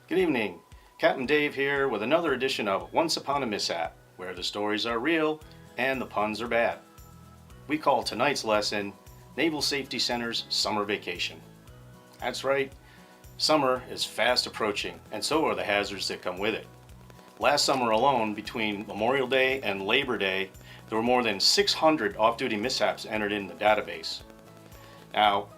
Good evening. Captain Dave here with another edition of Once Upon a Mishap, where the stories are real and the puns are bad. We call tonight's lesson Naval Safety Center's Summer Vacation. That's right, summer is fast approaching, and so are the hazards that come with it. Last summer alone, between Memorial Day and Labor Day, there were more than 600 off-duty mishaps entered in the database. Now,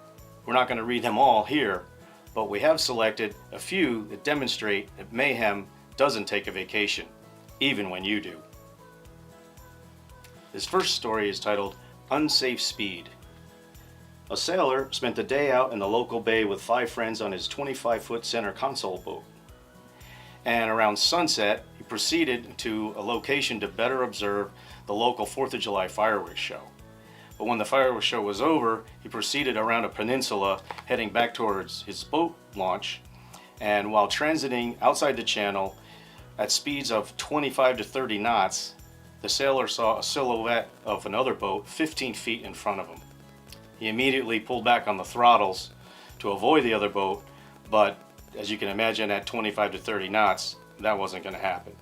we're not going to read them all here, but we have selected a few that demonstrate that mayhem doesn't take a vacation, even when you do. This first story is titled Unsafe Speed. A sailor spent the day out in the local bay with 5 friends on his 25-foot center console boat. And around sunset, he proceeded to a location to better observe the local 4th of July fireworks show. But when the fireworks show was over, he proceeded around a peninsula heading back towards his boat launch. And while transiting outside the channel at speeds of 25 to 30 knots, the sailor saw a silhouette of another boat 15 feet in front of him. He immediately pulled back on the throttles to avoid the other boat, but as you can imagine, at 25 to 30 knots, that wasn't going to happen.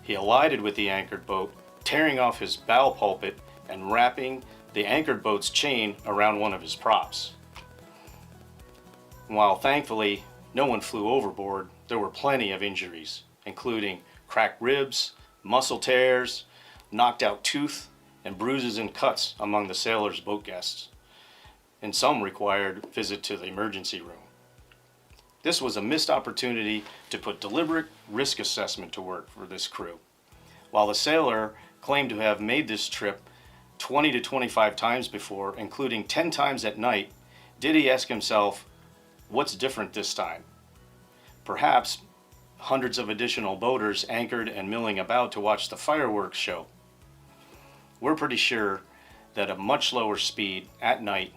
He collided with the anchored boat, tearing off his bow pulpit and wrapping the anchored boat's chain around one of his props. While thankfully no one flew overboard, there were plenty of injuries, including cracked ribs, muscle tears, knocked out tooth, and bruises and cuts among the sailor's boat guests, and some required a visit to the emergency room. This was a missed opportunity to put deliberate risk assessment to work for this crew. While the sailor claimed to have made this trip 20 to 25 times before, including 10 times at night, did he ask himself, what's different this time? Perhaps hundreds of additional boaters anchored and milling about to watch the fireworks show. We're pretty sure that a much lower speed at night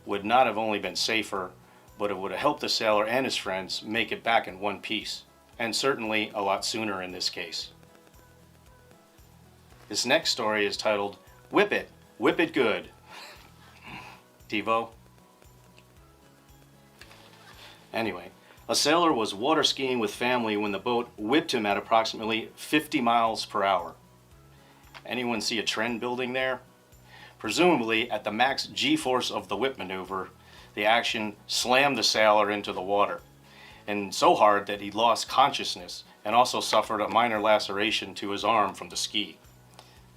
would not have only been safer, but it would have helped the sailor and his friends make it back in one piece, and certainly a lot sooner in this case. This next story is titled Whip It Good. TiVo. Anyway, a sailor was water skiing with family when the boat whipped him at approximately 50 miles per hour. Anyone see a trend building there? Presumably, at the max G-force of the whip maneuver, the action slammed the sailor into the water, and so hard that he lost consciousness and also suffered a minor laceration to his arm from the ski.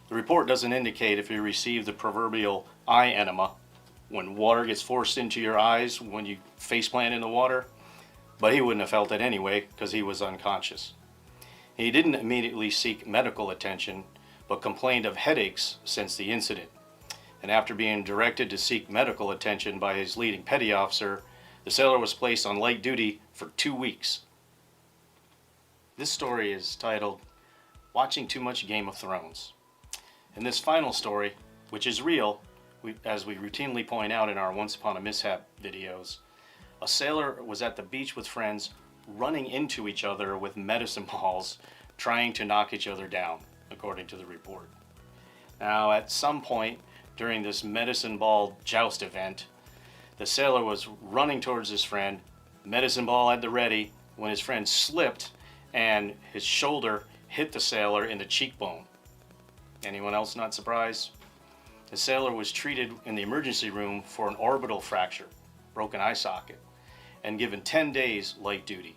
The report doesn't indicate if he received the proverbial eye enema, when water gets forced into your eyes when you faceplant in the water, but he wouldn't have felt it anyway because he was unconscious. He didn't immediately seek medical attention, but complained of headaches since the incident. And after being directed to seek medical attention by his leading petty officer, the sailor was placed on light duty for 2 weeks. This story is titled Watching Too Much Game of Thrones. In this final story, which is real, as we routinely point out in our Once Upon a Mishap videos, a sailor was at the beach with friends running into each other with medicine balls, trying to knock each other down, according to the report. Now, at some point during this medicine ball joust event, the sailor was running towards his friend, medicine ball at the ready, when his friend slipped and his shoulder hit the sailor in the cheekbone. Anyone else not surprised? The sailor was treated in the emergency room for an orbital fracture, broken eye socket, and given 10 days light duty.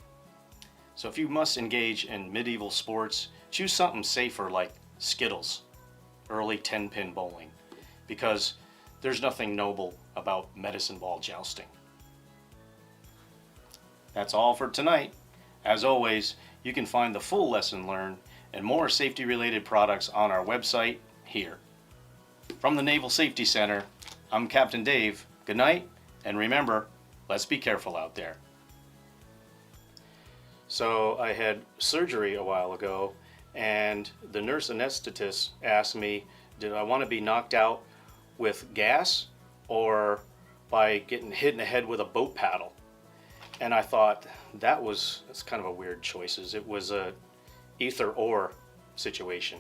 So if you must engage in medieval sports, choose something safer like Skittles, early 10-pin bowling, because there's nothing noble about medicine ball jousting. That's all for tonight. As always, you can find the full lesson learned and more safety-related products on our website here. From the Naval Safety Center, I'm Captain Dave. Good night, and remember, let's be careful out there. So I had surgery a while ago, and the nurse anesthetist asked me, did I want to be knocked out with gas or by getting hit in the head with a boat paddle? And I thought that's kind of a weird choices. It was a either or situation.